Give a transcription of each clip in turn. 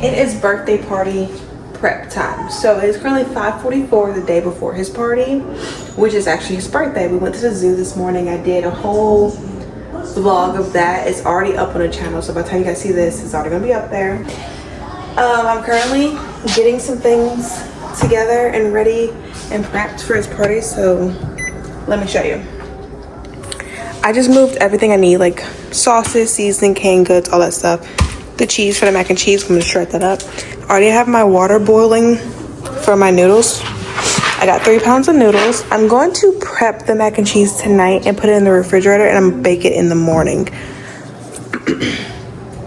It is birthday party prep time. So it's currently 5:44, the day before his party, which is actually his birthday. We went to the zoo this morning. I did a whole vlog of that. It's already up on the channel, so by the time you guys see this, it's already gonna be up there. I'm currently getting some things together and ready and prepped for his party, so let me show you. I just moved everything I need, like sauces, seasoning, canned goods, all that stuff. The cheese for the mac and cheese, I'm gonna shred that up. I already have my water boiling for my noodles. I got 3 pounds of noodles. I'm going to prep the mac and cheese tonight and put it in the refrigerator, and I'm gonna bake it in the morning.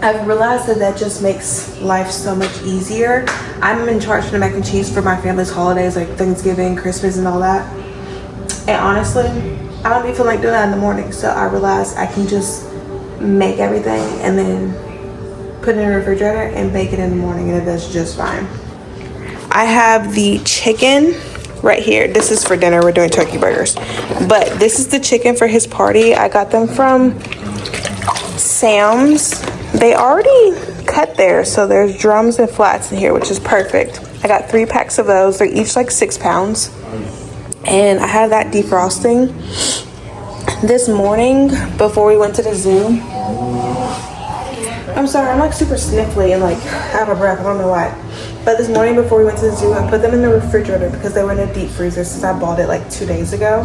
I've realized that just makes life so much easier. I'm in charge of the mac and cheese for my family's holidays, like Thanksgiving, Christmas, and all that. And honestly, I don't even feel like doing that in the morning. So I realized I can just make everything and then put it in the refrigerator and bake it in the morning, and it does just fine. I have the chicken right here. This is for dinner. We're doing turkey burgers. But this is the chicken for his party. I got them from Sam's. They already cut there, so there's drums and flats in here, which is perfect. I got 3 packs of those. They're each like 6 pounds. And I had that defrosting this morning before we went to the zoo. I'm sorry, I'm like super sniffly and like out of breath. I don't know why. But this morning before we went to the zoo, I put them in the refrigerator because they were in a deep freezer since I bought it like 2 days ago.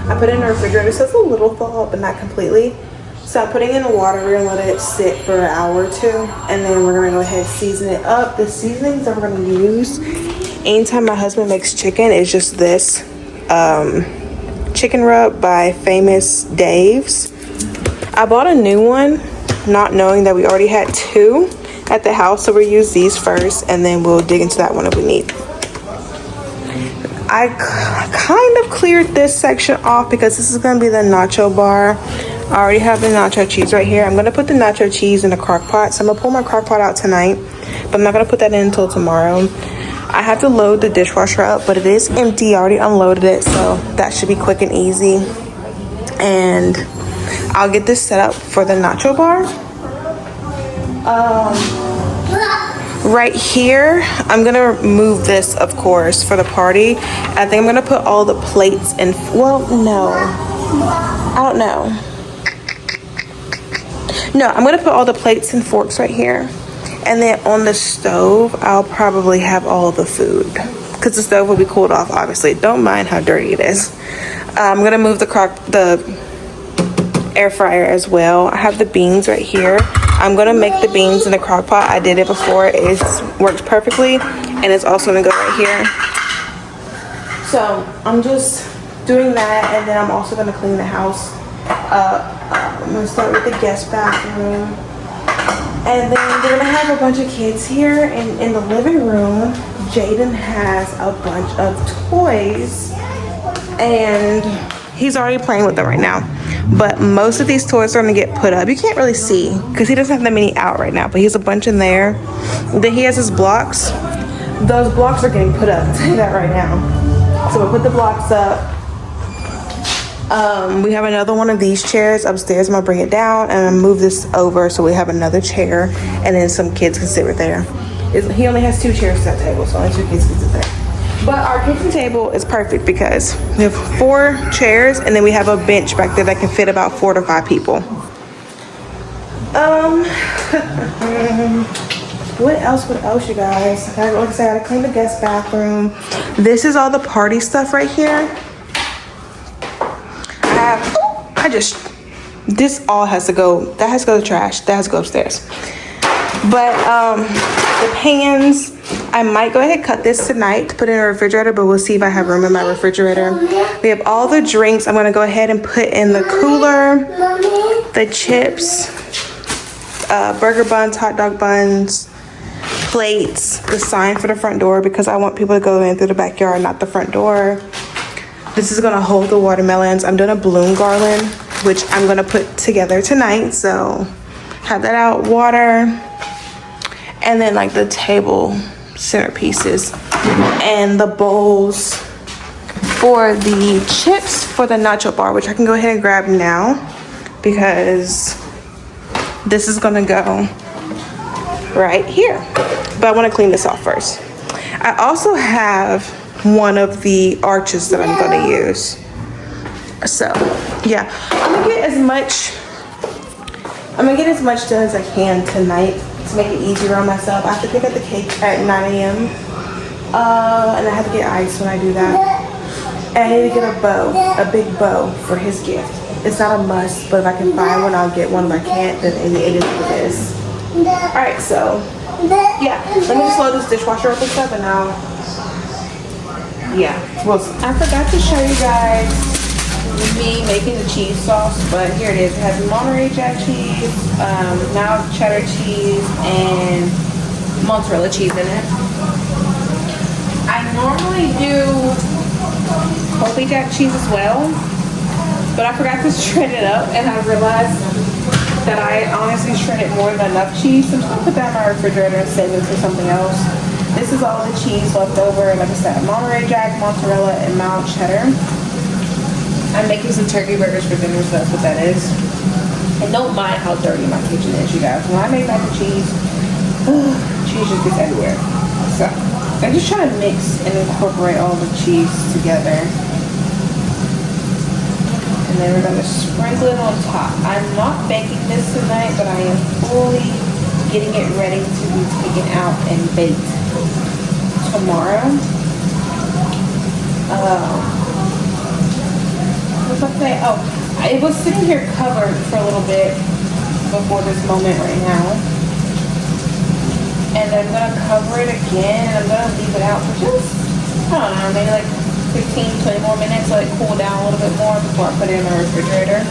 I put it in the refrigerator, so it's a little thawed, but not completely. So I'm putting it in the water. We're gonna let it sit for an hour or 2, and then we're gonna go ahead and season it up. The seasonings that we're gonna use anytime my husband makes chicken is just this chicken rub by Famous Dave's. I bought a new one, not knowing that we already had 2 at the house, so we'll use these first and then we'll dig into that one if we need. I kind of cleared this section off because this is going to be the nacho bar. I already have the nacho cheese right here. I'm going to put the nacho cheese in a crock pot, so I'm going to pull my crock pot out tonight, but I'm not going to put that in until tomorrow. I have to load the dishwasher up, but it is empty. I already unloaded it, so that should be quick and easy. And I'll get this set up for the nacho bar. Right here, I'm gonna move this, of course, for the party. I think I'm gonna put all the plates and, well, no, I don't know. No, I'm gonna put all the plates and forks right here. And then on the stove, I'll probably have all the food because the stove will be cooled off, obviously. Don't mind how dirty it is. I'm gonna move the air fryer as well. I have the beans right here. I'm gonna make the beans in the crock pot. I did it before. It works perfectly, and it's also gonna go right here. So I'm just doing that, and then I'm also gonna clean the house. I'm gonna start with the guest bathroom, and then we're gonna have a bunch of kids here. And in the living room, Jaden has a bunch of toys, and he's already playing with them right now. But most of these toys are gonna get put up. You can't really see because he doesn't have that many out right now, but he has a bunch in there. Then he has his blocks. Those blocks are getting put up. I'll tell you that right now. So we'll put the blocks up. We have another one of these chairs upstairs. I'm gonna bring it down and move this over so we have another chair, and then some kids can sit right there. He only has 2 chairs to that table, so only 2 kids can sit there. But our kitchen table is perfect because we have 4 chairs, and then we have a bench back there that can fit about 4 to 5 people. What else, you guys? Like I said, I gotta clean the guest bathroom. This is all the party stuff right here. This all has to go, that has to go to trash. That has to go upstairs. But the pans, I might go ahead and cut this tonight to put in a refrigerator, but we'll see if I have room in my refrigerator. We have all the drinks. I'm gonna go ahead and put in the cooler, the chips, burger buns, hot dog buns, plates, the sign for the front door because I want people to go in through the backyard, not the front door. This is gonna hold the watermelons. I'm doing a balloon garland, which I'm gonna put together tonight. So have that out, water, and then like the table centerpieces and the bowls for the chips for the nacho bar, which I can go ahead and grab now because this is gonna go right here. But I want to clean this off first. I also have one of the arches that I'm going to use. So yeah, I'm gonna get as much done as I can tonight to make it easier on myself. I have to pick up the cake at 9 a.m. And I have to get ice when I do that. And I need to get a bow, a big bow for his gift. It's not a must, but if I can find one, I'll get one. If I can't, then it is what it is. All right, so yeah, let me just load this dishwasher up and stuff, and I'll, yeah. Well, I forgot to show you guys me making the cheese sauce, but here it is. It has Monterey Jack cheese, now cheddar cheese, and mozzarella cheese in it. I normally do Colby Jack cheese as well, but I forgot to shred it up, and I realized that I honestly shredded more than enough cheese, so I'm just gonna put that in my refrigerator and save it for something else. This is all the cheese left over, like I said, Monterey Jack, mozzarella, and mild cheddar. I'm making some turkey burgers for dinner, so that's what that is. And don't mind how dirty my kitchen is, you guys. When I make mac and cheese, cheese just gets everywhere. So I'm just trying to mix and incorporate all the cheese together. And then we're gonna sprinkle it on top. I'm not baking this tonight, but I am fully getting it ready to be taken out and baked tomorrow. What was I saying? Oh, it was sitting here covered for a little bit before this moment right now. And I'm gonna cover it again, and I'm gonna leave it out for just, I don't know, maybe like 15, 20 more minutes, so it cool down a little bit more before I put it in the refrigerator.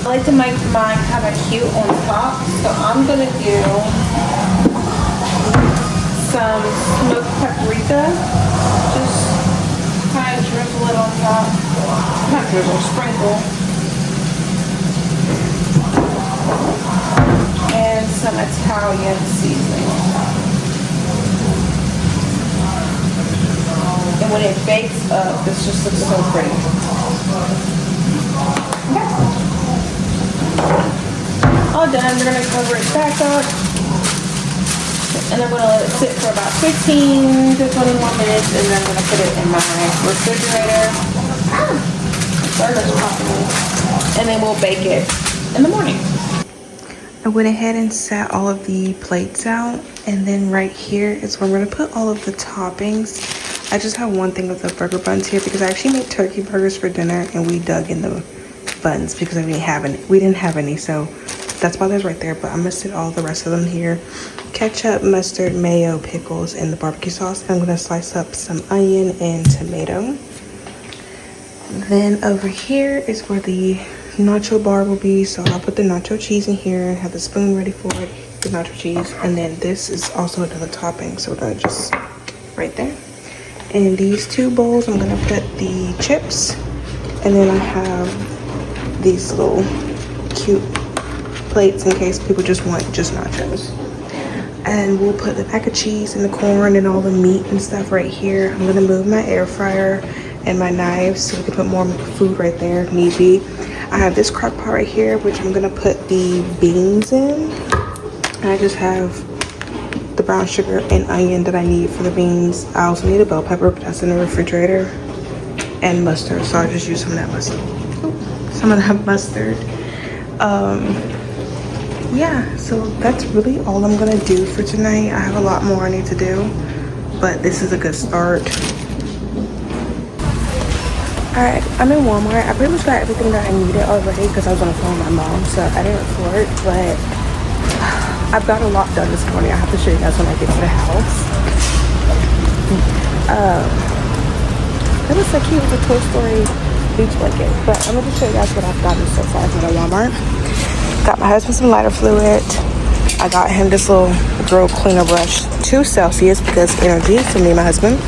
I like to make mine kind of cute on top, so I'm gonna do some smoked paprika. Just kind of drizzle it on top. Not drizzle, sprinkle. And some Italian seasoning. And when it bakes up, this just looks so pretty. Okay. All done. We're gonna cover it back up. And I'm gonna let it sit for about 15 to 20 more minutes, and then I'm gonna put it in my refrigerator. Burger's popping. And then we'll bake it in the morning. I went ahead and set all of the plates out, and then right here is where I'm gonna put all of the toppings. I just have one thing of the burger buns here because I actually made turkey burgers for dinner, and we dug in the buns because we didn't have any, so that's why there's right there. But I'm gonna sit all the rest of them here: ketchup, mustard, mayo, pickles, and the barbecue sauce. I'm gonna slice up some onion and tomato. Then over here is where the nacho bar will be, so I'll put the nacho cheese in here and have the spoon ready for it, the nacho cheese. And then this is also another topping, so we're gonna just right there. In these two bowls, I'm gonna put the chips, and then I have these little cute plates in case people just want just nachos. And we'll put the mac and cheese and the corn and all the meat and stuff right here. I'm gonna move my air fryer and my knives so we can put more food right there if need be. I have this crock pot right here, which I'm gonna put the beans in. And I just have the brown sugar and onion that I need for the beans. I also need a bell pepper, but that's in the refrigerator, and mustard, so I'll just use some of that mustard. Some of that mustard. Yeah, so that's really all I'm gonna do for tonight. I have a lot more I need to do, but this is a good start. Alright, I'm in Walmart. I pretty much got everything that I needed already because I was on the phone with my mom, so I didn't record, but I've got a lot done this morning. I have to show you guys when I get to the house. That was so cute with the Toy Story beach blanket, but I'm gonna show you guys what I've gotten so far from the Walmart. Got my husband some lighter fluid. I got him this little grill cleaner brush, 2 Celsius because energy for me and my husband.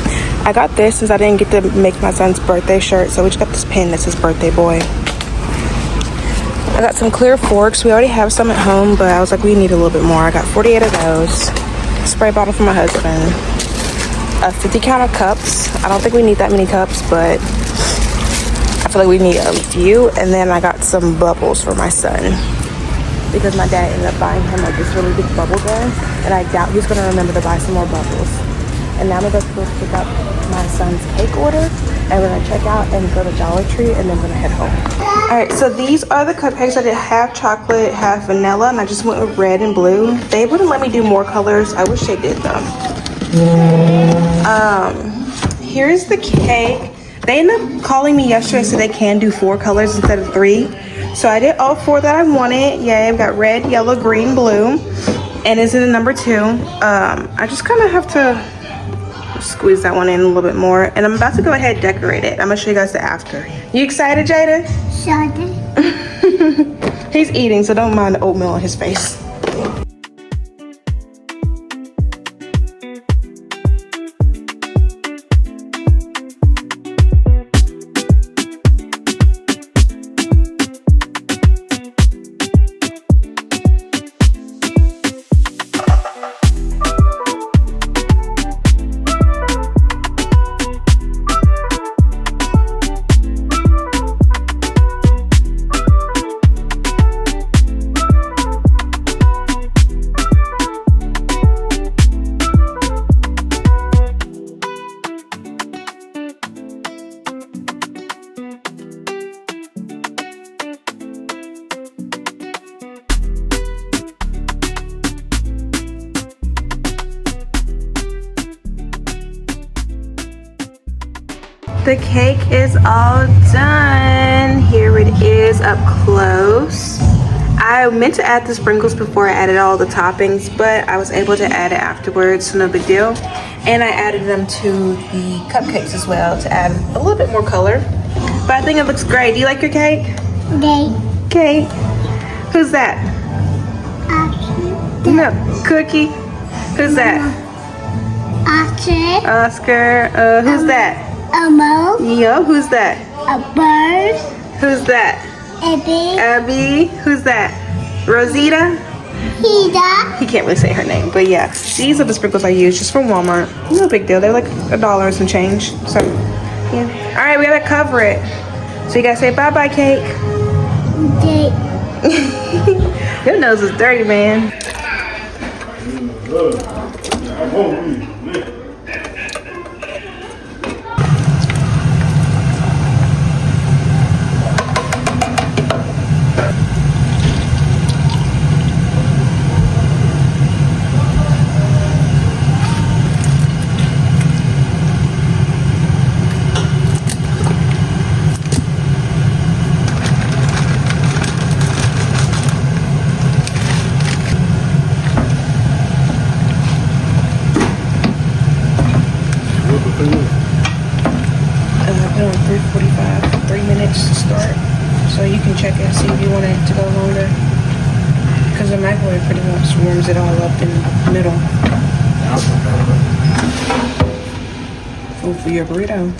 I got this since I didn't get to make my son's birthday shirt, so we just got this pin that says birthday boy. I got some clear forks. We already have some at home, but I was like, we need a little bit more. I got 48 of those. Spray bottle for my husband. 50 count of cups. I don't think we need that many cups, but I feel like we need a few. And then I got some bubbles for my son. because my dad ended up buying him like this really big bubble gun, and I doubt he's gonna remember to buy some more bubbles. And now I'm about to go pick up my son's cake order, and we're gonna check out and go to Dollar Tree, and then we're gonna head home. All right, so these are the cupcakes. I did half chocolate, half vanilla, and I just went with red and blue. They wouldn't let me do more colors. I wish they did though. Here's the cake. They ended up calling me yesterday, so they can do 4 colors instead of 3. So I did all 4 that I wanted. Yeah, I've got red, yellow, green, blue, and it's in the number 2. I just kind of have to squeeze that one in a little bit more, and I'm about to go ahead and decorate it. I'm gonna show you guys the after. You excited, Jada? Excited. He's eating, so don't mind the oatmeal on his face. The cake is all done. Here it is up close. I meant to add the sprinkles before I added all the toppings, but I was able to add it afterwards, so no big deal. And I added them to the cupcakes as well to add a little bit more color. But I think it looks great. Do you like your cake? Cake. Who's that? No, Cookie. Who's that? Oscar. Who's that? Elmo. Yo, who's that? A bird. Who's that? Abby. Who's that? Rosita. He can't really say her name, but yeah. These are the sprinkles I use just from Walmart. No big deal. They're like $1 and some change. So yeah. All right, we gotta cover it. So you gotta say bye-bye, cake. Your nose is dirty, man. Put on 3:45, 3 minutes to start. So you can check it, see if you want it to go longer. Because the microwave pretty much warms it all up in the middle. Food for your burrito.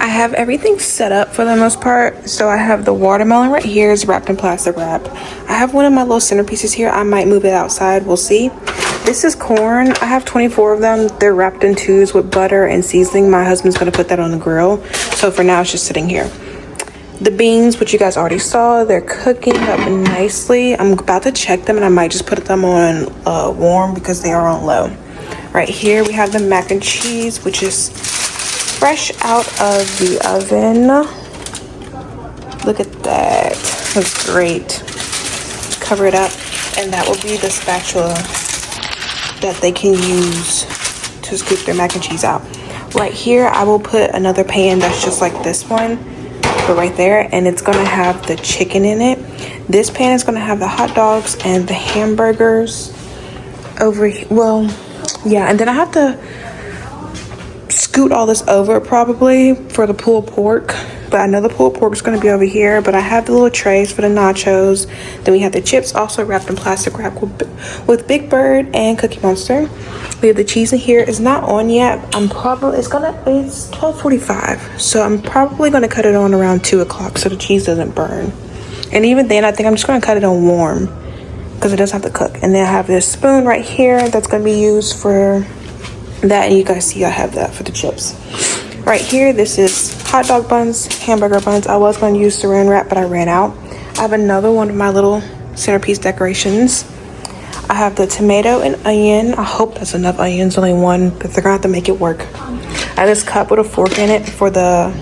I have everything set up for the most part. So I have the watermelon right here, is wrapped in plastic wrap. I have one of my little centerpieces here. I might move it outside, we'll see. This is corn. I have 24 of them. They're wrapped in twos with butter and seasoning. My husband's gonna put that on the grill. So for now, it's just sitting here. The beans, which you guys already saw, they're cooking up nicely. I'm about to check them and I might just put them on warm because they are on low. Right here, we have the mac and cheese, which is fresh out of the oven. Look at that. Looks great. Cover it up, and that will be the spatula that they can use to scoop their mac and cheese out. Right here, I will put another pan that's just like this one, but right there, and it's gonna have the chicken in it. This pan is gonna have the hot dogs and the hamburgers over here. Well, yeah, and then I have to scoot all this over probably for the pulled pork, but I know the pulled pork is going to be over here. But I have the little trays for the nachos. Then we have the chips also wrapped in plastic wrap with Big Bird and Cookie Monster. We have the cheese in here. It's not on yet. It's 12:45, so I'm probably going to cut it on around 2 o'clock so the cheese doesn't burn. And even then, I think I'm just going to cut it on warm because it doesn't have to cook. And then I have this spoon right here that's going to be used for that, and you guys see I have that for the chips. Right here, this is hot dog buns, hamburger buns. I was going to use saran wrap, but I ran out. I have another one of my little centerpiece decorations. I have the tomato and onion. I hope that's enough onions, only one, but they're gonna have to make it work. I have this cup with a fork in it for the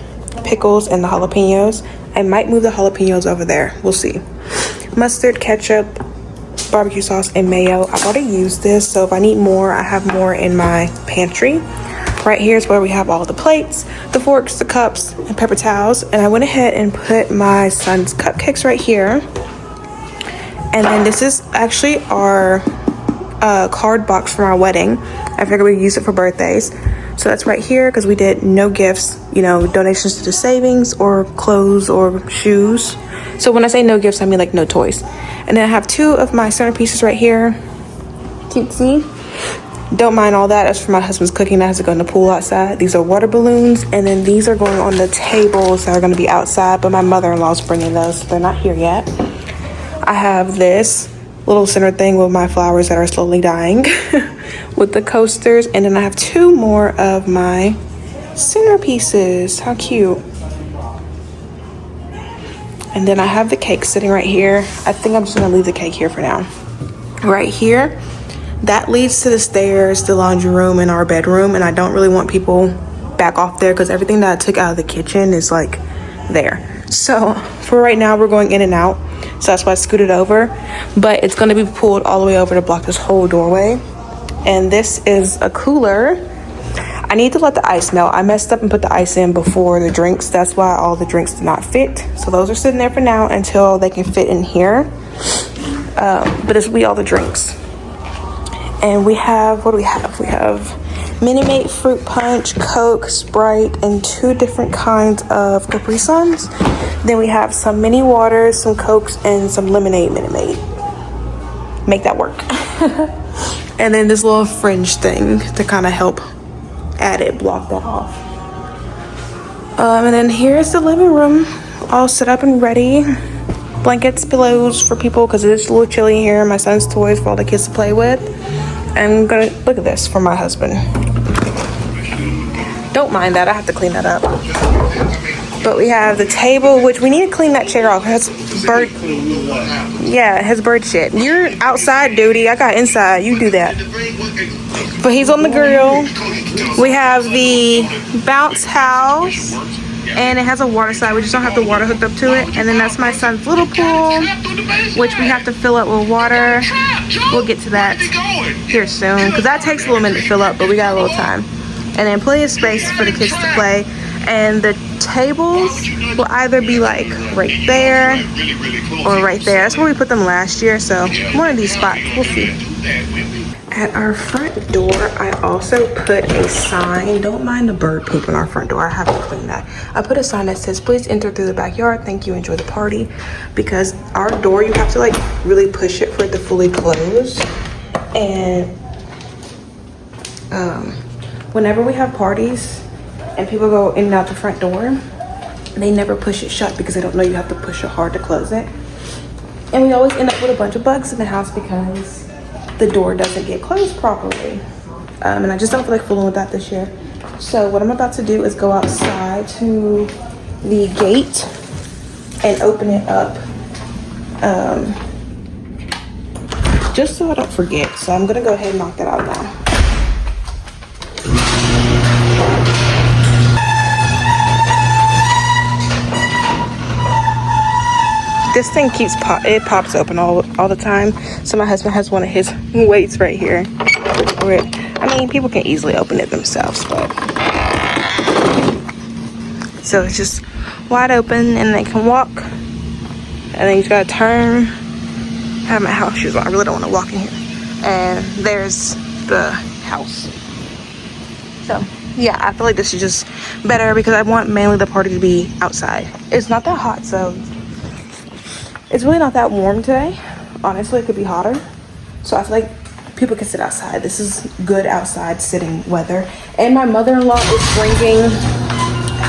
pickles and the jalapenos. I might move the jalapenos over there, we'll see. Mustard, ketchup, barbecue sauce, and mayo. I've already used this, so if I need more, I have more in my pantry. Right here is where we have all the plates, the forks, the cups, and paper towels. And I went ahead and put my son's cupcakes right here. And then this is actually our card box from our wedding. I figured we'd use it for birthdays. So that's right here because we did no gifts, you know, donations to the savings or clothes or shoes. So when I say no gifts, I mean like no toys. And then I have two of my centerpieces right here. Cutesy. Don't mind all that. That's for my husband's cooking. That has to go in the pool outside. These are water balloons. And then these are going on the tables that are going to be outside. But my mother-in-law's bringing those. So they're not here yet. I have this little center thing with my flowers that are slowly dying with the coasters. And then I have two more of my centerpieces. How cute. And then I have the cake sitting right here. I think I'm just gonna leave the cake here for now. Right here, that leads to the stairs, the laundry room, and our bedroom. And I don't really want people back off there because everything that I took out of the kitchen is like there. So for right now, we're going in and out. So that's why I scooted over. But it's gonna be pulled all the way over to block this whole doorway. And this is a cooler. I need to let the ice melt. I messed up and put the ice in before the drinks. That's why all the drinks did not fit. So those are sitting there for now until they can fit in here. But this will be all the drinks. And we have, what do we have? We have Minute Maid fruit punch, Coke, Sprite, and 2 different kinds of Capri Suns. Then we have some mini waters, some Cokes, and some lemonade Minute Maid. Make that work. And then this little fringe thing to kind of help add it, block that off. And then here's the living room, all set up and ready. Blankets, pillows for people because it is a little chilly in here. My son's toys for all the kids to play with. I'm gonna look at this for my husband. Don't mind that, I have to clean that up. But we have the table, which we need to clean that chair off. It has bird, yeah, it has bird shit. You're outside duty, I got inside, you do that. But he's on the grill. We have the bounce house, and it has a water slide. We just don't have the water hooked up to it. And then that's my son's little pool, which we have to fill up with water. We'll get to that here soon, because that takes a little minute to fill up, but we got a little time. And then plenty of space for the kids to play. And the tables will either be like right there or right there. That's where we put them last year, so one of these spots, we'll see. At our front door, I also put a sign. Don't mind the bird poop on our front door. I have to clean that. I put a sign that says, please enter through the backyard. Thank you. Enjoy the party. Because our door, you have to like really push it for it to fully close. And whenever we have parties and people go in and out the front door, they never push it shut because they don't know you have to push it hard to close it. And we always end up with a bunch of bugs in the house because the door doesn't get closed properly. And I just don't feel like fooling with that this year. So what I'm about to do is go outside to the gate and open it up, just so I don't forget. So I'm gonna go ahead and knock that out now. This thing keeps it pops open all the time. So my husband has one of his weights right here. I mean, people can easily open it themselves, but so it's just wide open and they can walk. And then you just gotta turn. I have my house shoes on. I really don't want to walk in here. And there's the house. So yeah, I feel like this is just better because I want mainly the party to be outside. It's not that hot, so it's really not that warm today. Honestly, it could be hotter. So I feel like people can sit outside. This is good outside sitting weather. And my mother-in-law is bringing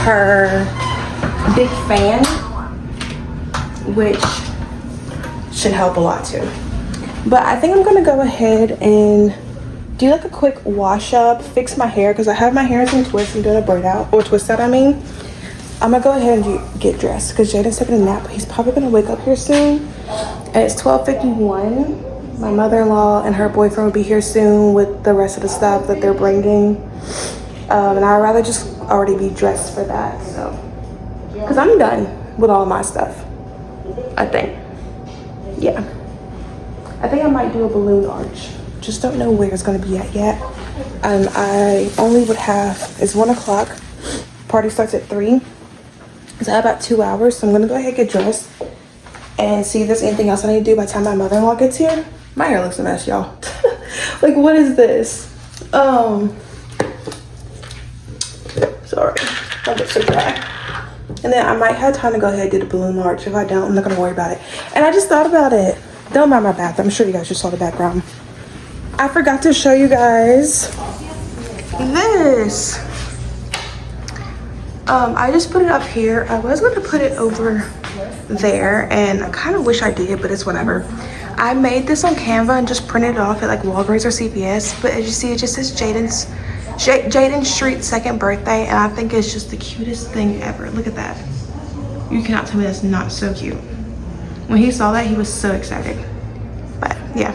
her big fan, which should help a lot too. But I think I'm gonna go ahead and do like a quick wash up, fix my hair, because I have my hair in some twists. I'm doing a braid out, or twist out I mean. I'm gonna go ahead and get dressed because Jaden's taking a nap. He's probably gonna wake up here soon. And it's 12:51. My mother-in-law and her boyfriend will be here soon with the rest of the stuff that they're bringing. And I'd rather just already be dressed for that, so. Because I'm done with all my stuff, I think. Yeah. I think I might do a balloon arch. Just don't know where it's gonna be at yet. I only would have, it's 1 o'clock. Party starts at 3. So I have about 2 hours, so I'm gonna go ahead and get dressed and see if there's anything else I need to do by the time my mother-in-law gets here. My hair looks a mess, y'all. Like, what is this? Sorry, my lips are dry. And then I might have time to go ahead and do the balloon arch. If I don't, I'm not gonna worry about it. And I just thought about it. Don't mind my bathroom. I'm sure you guys just saw the background. I forgot to show you guys this. I just put it up here. I was gonna put it over there, and I kind of wish I did, but it's whatever. I made this on Canva and just printed it off at like Walgreens or CVS, but as you see, it just says Jaden Street's 2nd birthday, and I think it's just the cutest thing ever. Look at that. You cannot tell me that's not so cute. When he saw that, he was so excited. But yeah.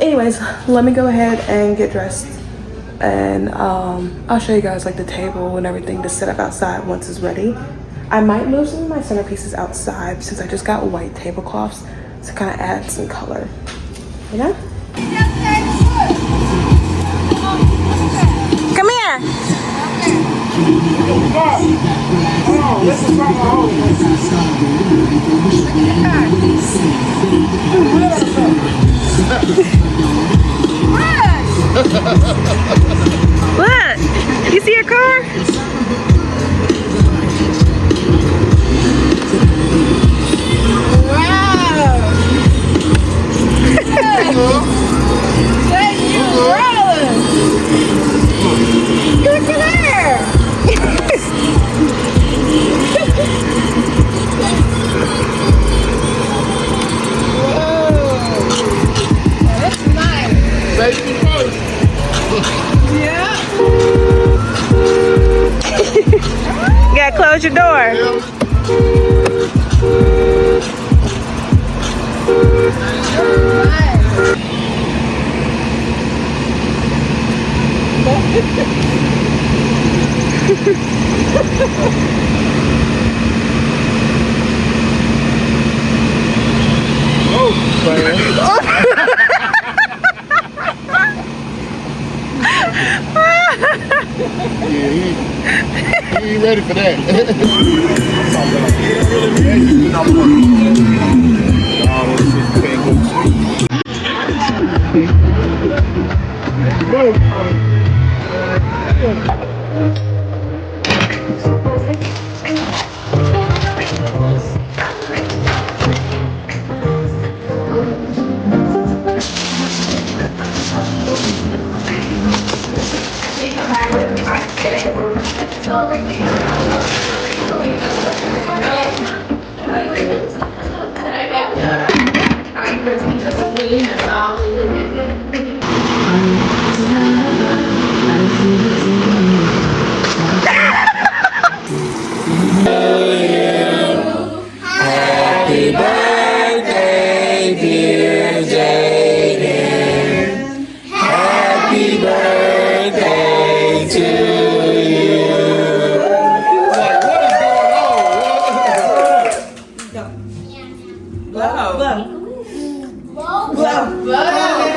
Anyways, let me go ahead and get dressed, and I'll show you guys like the table and everything to set up outside once it's ready. I might move some of my centerpieces outside since I just got white tablecloths to kind of add some color, you know? Come here. Look, you see your car? You gotta close your door. He ain't ready for that. Happy birthday, dear Jaden. Happy birthday to you. Blow. Blow. Blow. Blow.